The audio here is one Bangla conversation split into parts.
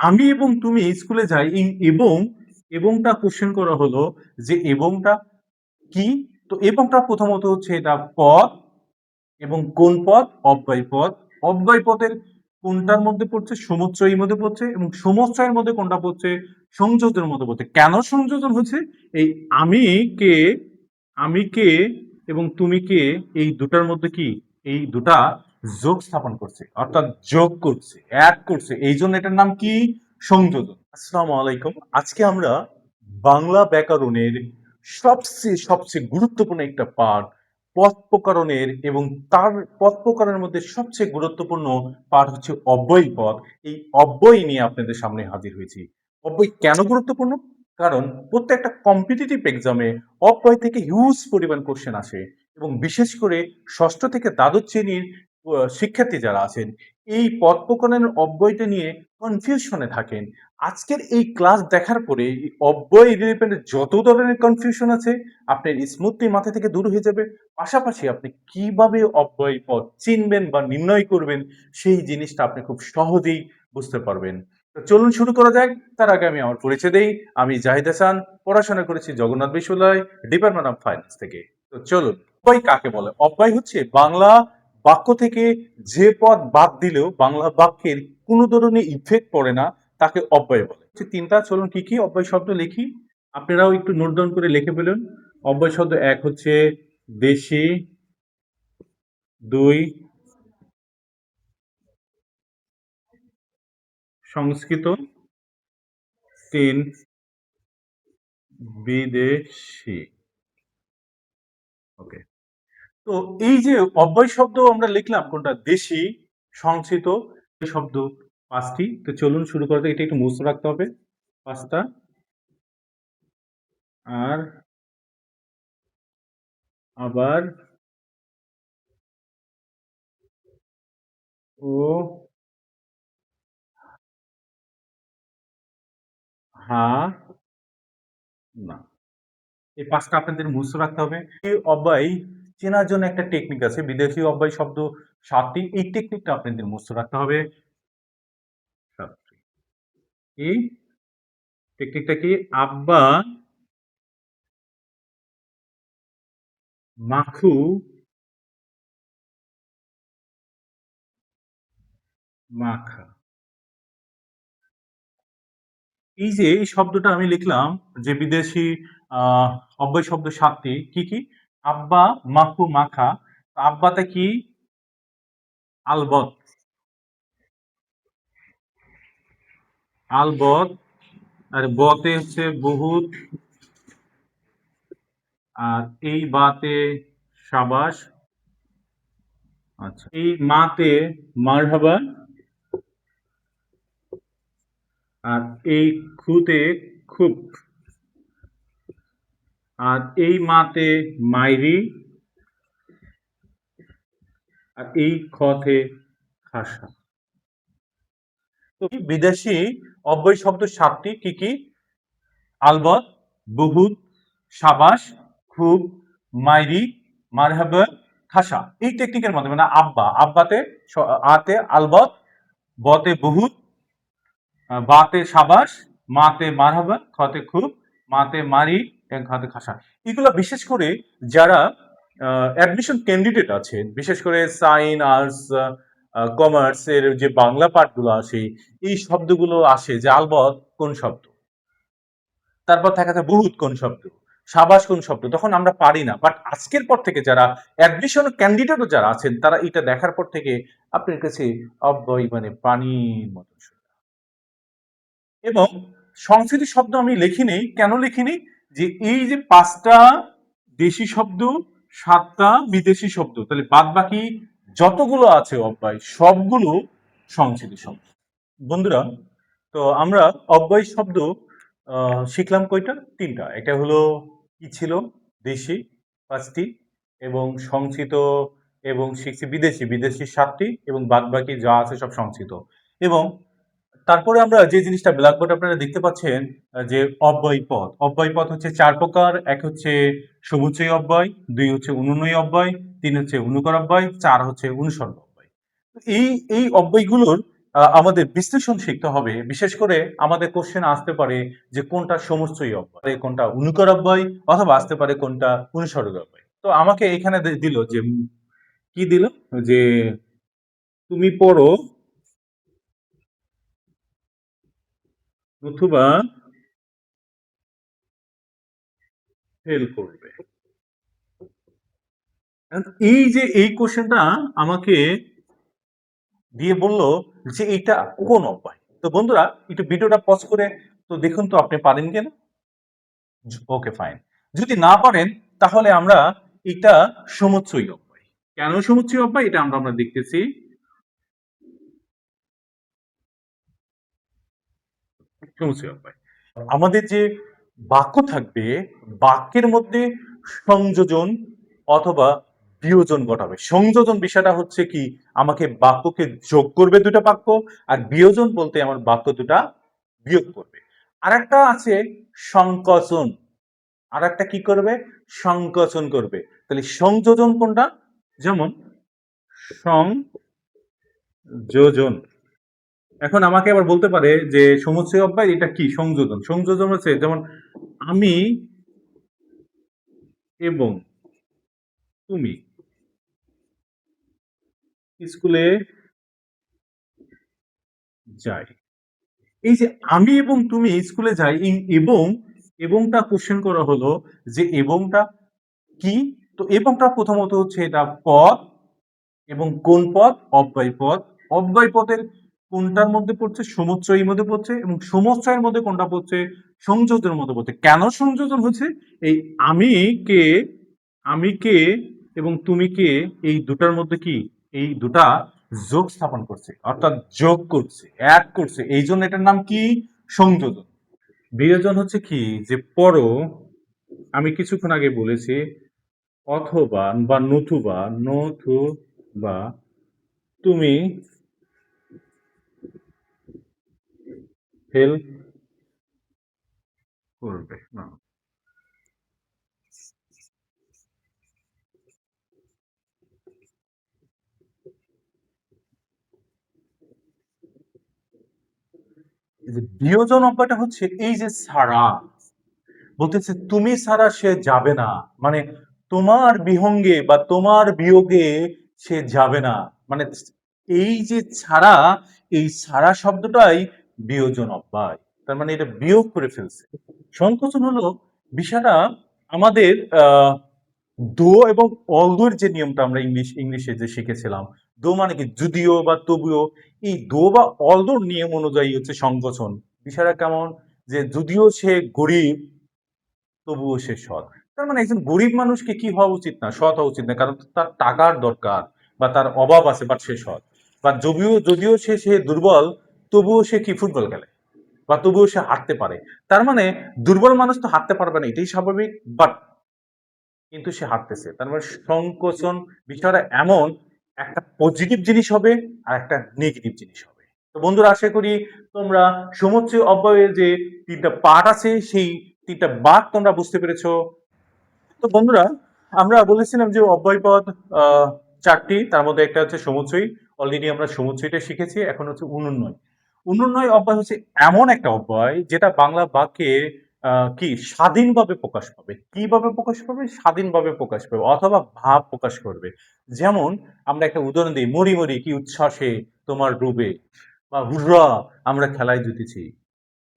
আমি এবং তুমি স্কুলে যাই, এই এবংটা কোশ্চেন করা হলো যে এবংটা কি। তো এবংটা প্রথমত হচ্ছে এটা পদ, এবং কোন পদ? অব্যয় পদ। অব্যয় পদের কোনটার মধ্যে পড়ছে? সমুচ্চয়ের মধ্যে পড়ছে, এবং সমুচ্চয়ের মধ্যে কোনটা পড়ছে? সংযোজনের মধ্যে পড়ছে। কেন সংযোজন হচ্ছে? এই আমি কে, আমি কে এবং তুমি কে, এই দুটার মধ্যে কি, এই দুটা যোগ স্থাপন করছে, অর্থাৎ যোগ করছে, অ্যাড করছে, এই জন্য এটার নাম কি? সংযোজন। আসসালামু আলাইকুম। আজকে আমরা বাংলা ব্যাকরণের সবচেয়ে সবচেয়ে গুরুত্বপূর্ণ একটা পাঠ, পদ প্রকরণের, এবং তার পদ প্রকরণের মধ্যে সবচেয়ে গুরুত্বপূর্ণ পাঠ হচ্ছে অব্যয় পদ। এই অব্যয় নিয়ে আপনাদের সামনে হাজির হয়েছি। অব্যয় কেন গুরুত্বপূর্ণ? কারণ প্রত্যেকটা কম্পিটিটিভ এক্সামে অব্যয় থেকে হিউজ পরিমাণ কোশ্চেন আসে, এবং বিশেষ করে ষষ্ঠ থেকে দ্বাদশ শ্রেণীর শিক্ষার্থী যারা আছেন, এই পদ প্রকরণের অব্যয়টা নিয়ে কনফিউশনে থাকেন। আজকের এই ক্লাস দেখার পরে এই অব্যয় রিলেটেড যত ধরনের কনফিউশন আছে আপনার স্মুথলি মাথা থেকে দূর হয়ে যাবে। পাশাপাশি আপনি কিভাবে অব্যয় পদ চিনবেন বা নির্ণয় করবেন, সেই জিনিসটা আপনি খুব সহজেই বুঝতে পারবেন। তো চলুন শুরু করা যাক। তার আগে আমি আমার পরিচয় দেই। আমি জাহিদ হাসান, পড়াশোনা করেছি জগন্নাথ বিশ্ববিদ্যালয়, ডিপার্টমেন্ট অফ ফাইন্যান্স থেকে। তো চলুন, অব্যয় কাকে বলে? অব্যয় হচ্ছে বাংলা বাক্য থেকে যে পদ বাদ দিলেও বাংলা বাক্যের কোনো ধরনের ইফেক্ট পড়ে না, তাকে অব্যয় বলে। তিনটা, চলুন কি কি অব্যয় শব্দ লিখি, আপনারাও একটু নোট ডাউন করে লিখে ফেলুন। অব্যয় শব্দ এক হচ্ছে দেশি, দুই সংস্কৃত, তিন বিদেশি। ওকে। তো এই যে অব্যয় শব্দ আমরা লিখলাম কোনটা? দেশি, সংস্কৃত, এই শব্দ পাঁচটি। তো চলুন শুরু করা যাক। এটা একটু মুছে রাখতে হবে, পাঁচটা। আর আবার, ও, হা, না। এই পাঁচটা আপনাদের মুছে রাখতে হবে। এই অব্যয় চেনার জন্য একটা টেকনিক আছে, বিদেশি অব্যয় শব্দ সাতটি। এই টেকনিকটা আপনাদের মুছে রাখতে হবে। সাতটি। এই টেকনিকটা কি? আব্বা মাখু মাখা। এই যে এই শব্দটা আমি লিখলাম, যে বিদেশি অব্যয় শব্দ সাতটি, কি কি? আব্বা মাখু মাখা। আব্বাতে কি? আলবত, আলবত। আর বতে হচ্ছে বহুত, আর এই বাতে সাবাস। আচ্ছা, এই মাতে মারহাবা, আর এই খুতে খুব, আর এই মাতে মাইরি, আর এই খতে খাসা। তো বিদেশি অব্যয় শব্দ সাতটি, কি কি? আলবত, বহুত, সাবাস, খুব, মাইরি, মারহাবা, খাসা। এই টেকনিকের মাধ্যমে, মানে আব্বা, আব্বাতে আতে আলবত, বতে বহুত, বাতে সাবাস, মাতে মারহাবা, খতে খুব, মাতে মারি, খাতে খাসা। এগুলো বিশেষ করে যারা অ্যাডমিশন ক্যান্ডিডেট আছে, বিশেষ করে সাইন, আর্টস, কমার্স এর যে বাংলা পাঠগুলো আসে, এই শব্দগুলো আসে যে আলবত কোন শব্দ, তারপর দেখা যায় বহুত কোন শব্দ, সাবাস কোন শব্দ, তখন আমরা পারি না। বাট আজকের পর থেকে যারা অ্যাডমিশন ক্যান্ডিডেটও যারা আছেন, তারা এটা দেখার পর থেকে আপনার কাছে অব্যয় মানে পানির মতো সোজা। এবং সংস্কৃতি শব্দ আমি লিখিনি, কেন লিখিনি? যে এই যে পাঁচটা দেশি শব্দ, সাতটা বিদেশি শব্দ, তাহলে বাদ বাকি যতগুলো আছে অব্যয়, সবগুলো সংস্কৃতি শব্দ। বন্ধুরা, তো আমরা অব্যয় শব্দ শিখলাম কয়টা? তিনটা। একটা হলো কি ছিল? দেশি পাঁচটি, এবং সংস্কৃত, এবং শিখছি বিদেশি, বিদেশি সাতটি, এবং বাদ বাকি যা আছে সব সংস্কৃত। এবং তারপরে আমরা যে জিনিসটা ব্ল্যাকবোর্ড আপনারা দেখতে পাচ্ছেন, যে অব্যয় পদ। অব্যয় পদ হচ্ছে চার প্রকার। এক হচ্ছে সমুচ্চয়ী অব্যয়, দুই হচ্ছে অনুনয়ী অব্যয়, তিন হচ্ছে অনুকর অব্যয়, চার হচ্ছে অনুসর্গ অব্যয়। এই এই অব্যয়গুলোর আমাদের বিশ্লেষণ শিখতে হবে। বিশেষ করে আমাদের কোশ্চেন আসতে পারে যে কোনটা সমুচ্চয়ী অব্যয়, কোনটা অনুকর অব্যয়, অথবা আসতে পারে কোনটা অনুসর্গ অব্যয়। তো আমাকে এখানে দিল যে কি দিল যে তুমি পড়ো নতুবা ফেল করবে। এই যে এই কোশ্চেনটা আমাকে দিয়ে বলল যে এটা কোন অব্যয়। তো বন্ধুরা একটু ভিডিওটা পজ করে তো দেখুন তো আপনি পারেন কিনা। Okay fine. যদি না পারেন তাহলে আমরা এটা সমুচ্চয়ী অব্যয়। কেন সমুচ্চয়ী অব্যয় এটা আমরা দেখতেছি। সমুচ্চয়ী অব্যয় আমাদের যে বাক্য থাকবে, বাক্যের মধ্যে সংযোজন অথবা বিয়োজন ঘটাবে। সংযোজন বিষয়টা হচ্ছে কি, আমাকে বাক্যকে যোগ করবে দুটো বাক্য, আর বিয়োজন বলতে আমার বাক্য দুটা বিয়োগ করবে। আর একটা আছে সংকোচন, আর একটা কি করবে, সংকোচন করবে। তাহলে সংযোজন কোনটা, যেমন সংযোজন। এখন আমাকে আবার বলতে পারে যে সমুচ্চয় অব্যয় এটা কি, সংযোজন। সংযোজন হচ্ছে যেমন আমি এবং তুমি স্কুলে যাই। এই যে আমি এবং তুমি স্কুলে যাই, এই এবংটা কোশ্চেন করা হলো যে এবংটা কি। তো এবংটা প্রথমত হচ্ছে এটা পদ, এবং কোন পদ, অব্যয় পদ। অব্যয় পদের কোনটার মধ্যে পড়ছে, সমুচ্চয়ের মধ্যে পড়ছে, এবং সমুচ্চয়ের মধ্যে কোনটা পড়ছে, সংযোজনের মধ্যে পড়ছে। কেন সংযোজন হচ্ছে, এই আমি কে, আমি কে এবং তুমি কে, এই দুটার মধ্যে কি, এই দুটা যোগ স্থাপন করছে, অর্থাৎ যোগ করছে, এক করছে, এই জন্য এটার নাম কি, সংযোজন। বিয়োজন হচ্ছে কি, যে পরো, আমি কিছুক্ষণ আগে বলেছি, অথবা বা নতুবা, নতুবা তুমি হেল্প করবে না। এই যে বিয়োজন অব্যয়টা হচ্ছে এই যে ছাড়া, বলতেছে তুমি ছাড়া সে যাবে না, মানে তোমার বিহঙ্গে বা তোমার বিয়োগে সে যাবে না, মানে এই যে ছাড়া, এই ছাড়া শব্দটাই বিয়োজন অব্যয়। তার মানে এটা বিয়োগ করে ফেলছে। সংকোচন হলো বিষয়টা আমাদের আহ দো এবং অলদোর যে নিয়মটা আমরা ইংলিশে যে শিখেছিলাম, দো মানে কি যদিও বা তবুও, এই দো বা অলদোর নিয়ম অনুযায়ী হচ্ছে সংকোচন। বিষয়টা কেমন, যে যদিও সে গরিব তবুও সে সৎ। তার মানে একজন গরিব মানুষকে কি হওয়া উচিত না, সৎ হওয়া উচিত না, কারণ তার টাকার দরকার বা তার অভাব আছে, বাট সে সৎ। বা যদিও যদিও সে দুর্বল, তবুও সে কি ফুটবল খেলে, বা তবুও সে হাঁটতে পারে। তার মানে দুর্বল মানুষ তো হাঁটতে পারবে না, এটাই স্বাভাবিক, বাট কিন্তু সে হাঁটতেছে। তার মানে সংকোচন বিষয়টা এমন, একটা পজিটিভ জিনিস হবে আর একটা নেগেটিভ জিনিস হবে। তো বন্ধুরা আশা করি তোমরা সমুচ্চয় অব্যয়ের যে তিনটা পার্ট আছে, সেই তিনটা বাক তোমরা বুঝতে পেরেছো। তো বন্ধুরা আমরা বলেছিলাম যে অব্যয় পদ চারটি, তার মধ্যে একটা হচ্ছে সমুচ্চয়ী। অলরেডি আমরা সমুচ্চয়ীটা শিখেছি, এখন হচ্ছে অনুন্বয়। অনুন্বয় অব্যয় হচ্ছে এমন একটা অব্যয় যেটা বাংলা বাক্যে কি স্বাধীনভাবে প্রকাশ পাবে। কিভাবে প্রকাশ পাবে, স্বাধীনভাবে প্রকাশ পাবে, অথবা ভাব প্রকাশ করবে। যেমন আমরা একটা উদাহরণ দিই, মরি মরি কি উচ্ছ্বাসে তোমার ডুবে, বা হুররা আমরা খেলায় জিতেছি।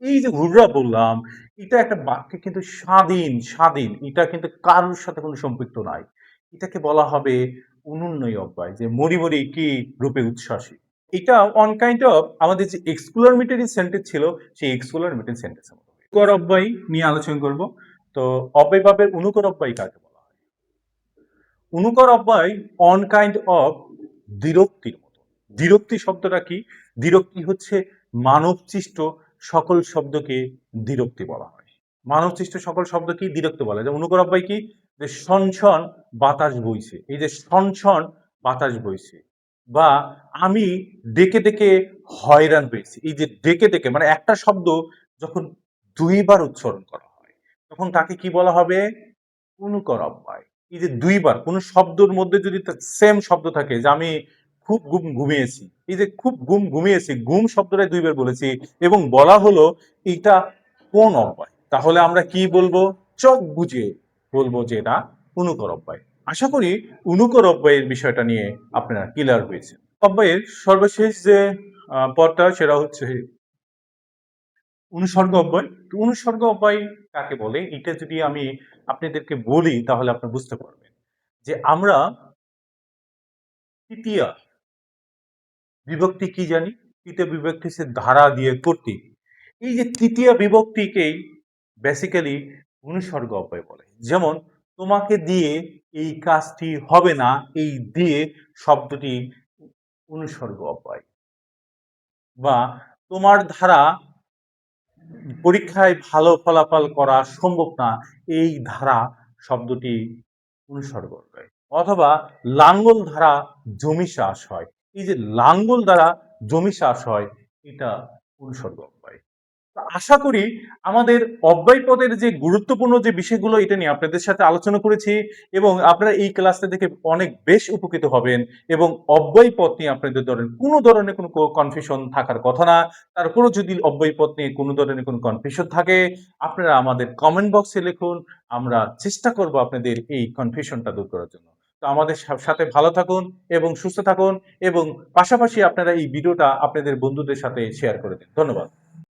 এই যে হুররা বললাম, এটা একটা বাক্যে কিন্তু স্বাধীন, স্বাধীন, এটা কিন্তু কারোর সাথে কোনো সম্পৃক্ত নাই। এটাকে বলা হবে অনুন্বয়ী অব্যয়, যে মরি মরি কি রূপে উচ্ছ্বাসী। এটা অন কাইন্ড অফ আমাদের যে এক্সক্লামেটরি সেন্টেন্স ছিল, সেই এক্সক্লামেটরি সেন্টেন্স অনুকর অব্যয় নিয়ে আলোচনা করব। তো অব্যয় ভাবের অনুকর অব্যয় কাকে বলা হয়? অনুকর অব্যয় অন কাইন্ড অফ দ্বিরক্তির মতো। দ্বিরক্তি শব্দটা কি? দ্বিরক্তি হচ্ছে মানবসৃষ্ট সকল শব্দকে দ্বিরক্তি বলা হয়। মানবসৃষ্ট সকল শব্দকে দ্বিরক্তি বলা হয়। যেমন অনুকর অব্যয় কি, যে শনশন বাতাস বইছে, এই যে শনশন বাতাস বইছে, বা আমি ডেকে ডেকে হয়রান হয়েছি। এই যে ডেকে ডেকে মানে একটা শব্দ যখন দুইবার উচ্চারণ করা হয়, তখন তাকে কি বলা হবে, অনুকর অব্যয়। এই যে দুইবার কোন শব্দের মধ্যে যদি সেম শব্দ থাকে, যে আমি খুব ঘুমিয়েছি। এই যে খুব ঘুমিয়েছি, ঘুম শব্দটা দুইবার বলেছি এবং বলা হলো এটা কোন অব্যয়। তাহলে আমরা কি বলবো? চোখ বুজে বলবো যে এটা অনুকর অব্যয়। আশা করি অনুকর অব্যয়ের বিষয়টা নিয়ে আপনারা ক্লিয়ার হয়েছে। অব্যয়ের সর্বশেষ যে পদটা সেটা হচ্ছে অনুসর্গ অব্যয়। তো অনুসর্গ অব্যয় কাকে বলে? এটা যদি আমি আপনাদেরকে বলি তাহলে আপনি বুঝতে পারবেন যে আমরা তৃতীয়া বিভক্তি কি জানি? তৃতীয় বিভক্তি হচ্ছে ধারা দিয়ে কর্তৃক। এই যে তৃতীয় বিভক্তিকেই বেসিক্যালি অনুসর্গ অব্যয় বলে। যেমন তোমাকে দিয়ে এই কাজটি হবে না, এই দিয়ে শব্দটি অনুসর্গ অব্যয়। বা তোমার দ্বারা পরীক্ষায় ভালো ফলাফল করা সম্ভব না, এই ধারা শব্দটি অনুসর্গ অব্যয়। অথবা লাঙ্গল দ্বারা জমি চাষ হয়, এই যে লাঙ্গল দ্বারা জমি চাষ হয় এটা অনুসর্গ অব্যয়। তো আশা করি আমাদের অব্যয় পদের যে গুরুত্বপূর্ণ যে বিষয়গুলো এটা নিয়ে আপনাদের সাথে আলোচনা করেছি এবং আপনারা এই ক্লাসটা দেখে অনেক বেশ উপকৃত হবেন এবং অব্যয় পদ নিয়ে আপনাদের কোনো ধরনের কোনো কনফিউশন থাকার কথা না। তারপরও যদি অব্যয় পদ নিয়ে কোনো ধরনের কোনো কনফিউশন থাকে আপনারা আমাদের কমেন্ট বক্সে লিখুন, আমরা চেষ্টা করব আপনাদের এই কনফিউশনটা দূর করার জন্য। তো আমাদের সাথে ভালো থাকুন এবং সুস্থ থাকুন এবং পাশাপাশি আপনারা এই ভিডিওটা আপনাদের বন্ধুদের সাথে শেয়ার করে দিন। ধন্যবাদ।